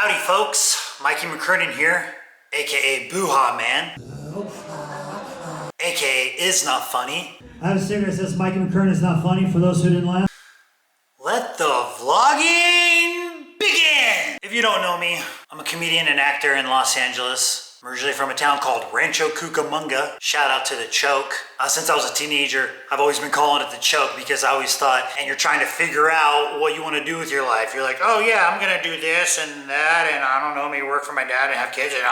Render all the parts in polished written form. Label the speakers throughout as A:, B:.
A: Howdy folks, Mikey McKernan here, aka Boo-Ha Man, aka Is Not Funny.
B: I have a sticker that says Mikey McKernan is not funny for those who didn't laugh.
A: Let the vlogging begin! If you don't know me, I'm a comedian and actor in Los Angeles. I'm originally from a town called Rancho Cucamonga. Shout out to the Choke. Since I was a teenager, I've always been calling it the Choke because I always thought, and you're trying to figure out what you want to do with your life. You're like, oh yeah, I'm gonna do this and that, and I don't know, maybe work for my dad and have kids, and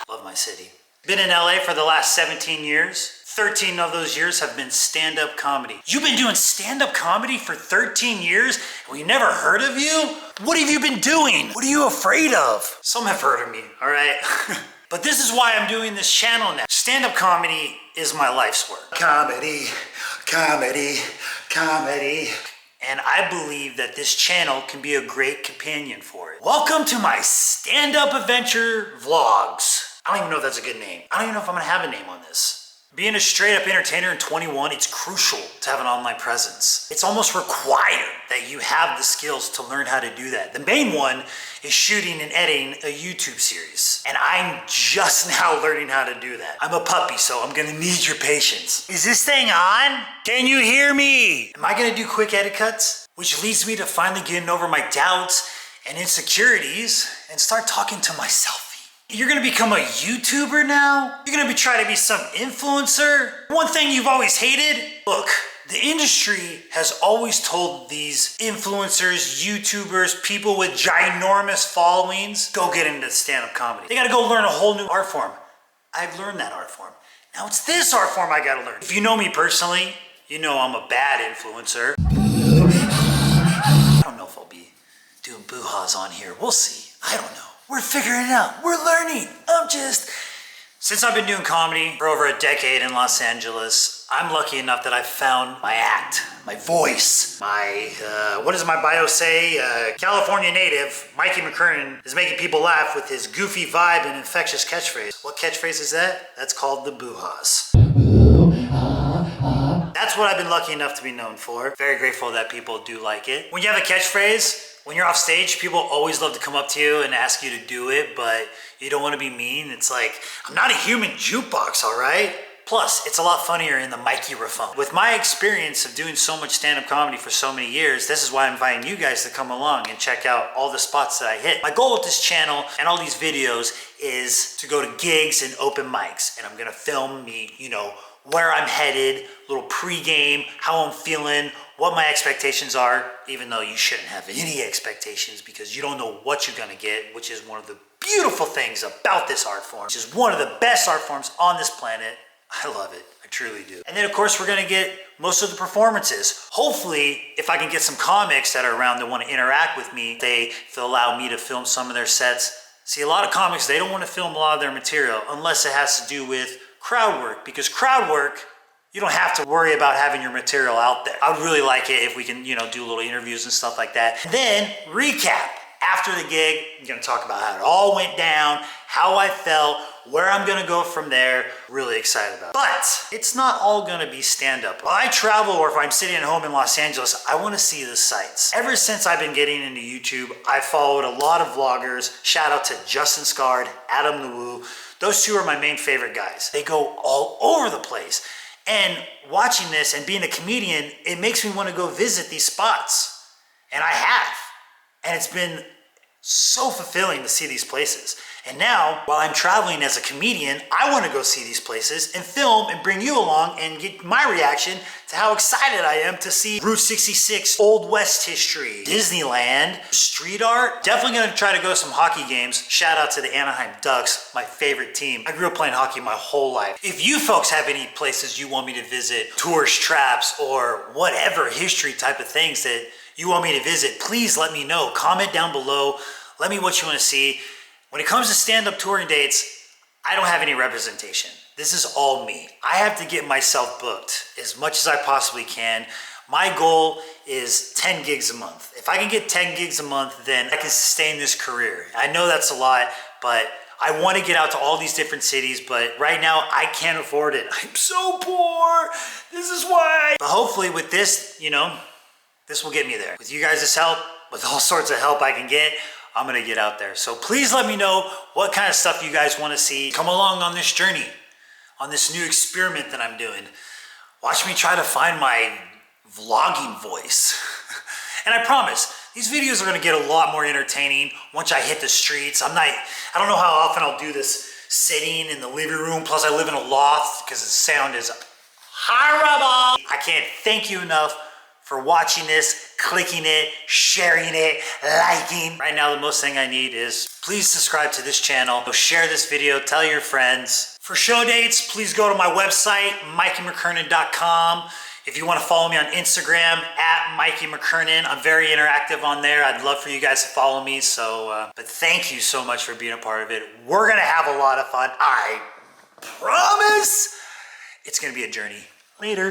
A: love my city. Been in LA for the last 17 years. 13 of those years have been stand-up comedy. You've been doing stand-up comedy for 13 years and we never heard of you? What have you been doing? What are you afraid of? Some have heard of me, all right? But this is why I'm doing this channel now. Stand-up comedy is my life's work. Comedy, comedy, comedy. And I believe that this channel can be a great companion for it. Welcome to my stand-up adventure vlogs. I don't even know if that's a good name. I don't even know if I'm gonna have a name on this. Being a straight-up entertainer in 21, it's crucial to have an online presence. It's almost required that you have the skills to learn how to do that. The main one is shooting and editing a YouTube series. And I'm just now learning how to do that. I'm a puppy, so I'm gonna need your patience. Is this thing on? Can you hear me? Am I gonna do quick edit cuts? Which leads me to finally getting over my doubts and insecurities and start talking to myself. You're gonna become a YouTuber now? You're gonna be trying to be some influencer? One thing you've always hated? Look, the industry has always told these influencers, YouTubers, people with ginormous followings, go get into stand-up comedy. They gotta go learn a whole new art form. I've learned that art form. Now it's this art form I gotta learn. If you know me personally, you know I'm a bad influencer. I don't know if I'll be doing boo-ha's on here. We'll see. I don't know. We're figuring it out. We're learning. Since I've been doing comedy for over a decade in Los Angeles, I'm lucky enough that I've found my act, my voice, my, what does my bio say? California native, Mikey McKernan, is making people laugh with his goofy vibe and infectious catchphrase. What catchphrase is that? That's called the Boo-Ha's. That's what I've been lucky enough to be known for. Very grateful that people do like it. When you have a catchphrase, when you're off stage, people always love to come up to you and ask you to do it, but you don't want to be mean. It's like, I'm not a human jukebox, all right? Plus, it's a lot funnier in the microphone. With my experience of doing so much stand-up comedy for so many years, this is why I'm inviting you guys to come along and check out all the spots that I hit. My goal with this channel and all these videos is to go to gigs and open mics, and I'm gonna film me, where I'm headed, little pre-game, how I'm feeling, what my expectations are, even though you shouldn't have any expectations because you don't know what you're gonna get, which is one of the beautiful things about this art form, which is one of the best art forms on this planet. I love it, I truly do. And then of course, we're gonna get most of the performances. Hopefully, if I can get some comics that are around that wanna interact with me, they'll allow me to film some of their sets. See, a lot of comics, they don't wanna film a lot of their material unless it has to do with crowd work, because crowd work, you don't have to worry about having your material out there. I would really like it if we can, do little interviews and stuff like that. And then recap. After the gig, I'm gonna talk about how it all went down, how I felt, where I'm gonna go from there. Really excited about it. But it's not all gonna be stand-up. While I travel or if I'm sitting at home in Los Angeles, I wanna see the sights. Ever since I've been getting into YouTube, I followed a lot of vloggers. Shout out to Justin Scard, Adam the Woo. Those two are my main favorite guys. They go all over the place. And watching this and being a comedian, it makes me want to go visit these spots. And I have. And it's been so fulfilling to see these places. And now, while I'm traveling as a comedian, I want to go see these places and film and bring you along and get my reaction to how excited I am to see Route 66, Old West history, Disneyland, street art. Definitely going to try to go to some hockey games. Shout out to the Anaheim Ducks, my favorite team. I grew up playing hockey my whole life. If you folks have any places you want me to visit, tourist traps or whatever history type of things that you want me to visit, please let me know. Comment down below. Let me know what you want to see. When it comes to stand-up touring dates, I don't have any representation. This is all me. I have to get myself booked as much as I possibly can. My goal is 10 gigs a month. If I can get 10 gigs a month, then I can sustain this career. I know that's a lot, but I want to get out to all these different cities, but right now I can't afford it. I'm so poor. This is why. But hopefully with this, this will get me there. With you guys' help, with all sorts of help I can get, I'm gonna get out there. So please let me know what kind of stuff you guys wanna see. Come along on this journey, on this new experiment that I'm doing. Watch me try to find my vlogging voice. And I promise, these videos are gonna get a lot more entertaining once I hit the streets. I don't know how often I'll do this sitting in the living room. Plus I live in a loft because the sound is horrible. I can't thank you enough for watching this, clicking it, sharing it, liking. Right now, the most thing I need is please subscribe to this channel. Share this video, tell your friends. For show dates, please go to my website, MikeyMcKernan.com. If you want to follow me on Instagram, at Mikey McKernan. I'm very interactive on there. I'd love for you guys to follow me. But thank you so much for being a part of it. We're gonna have a lot of fun. I promise. It's gonna be a journey. Later.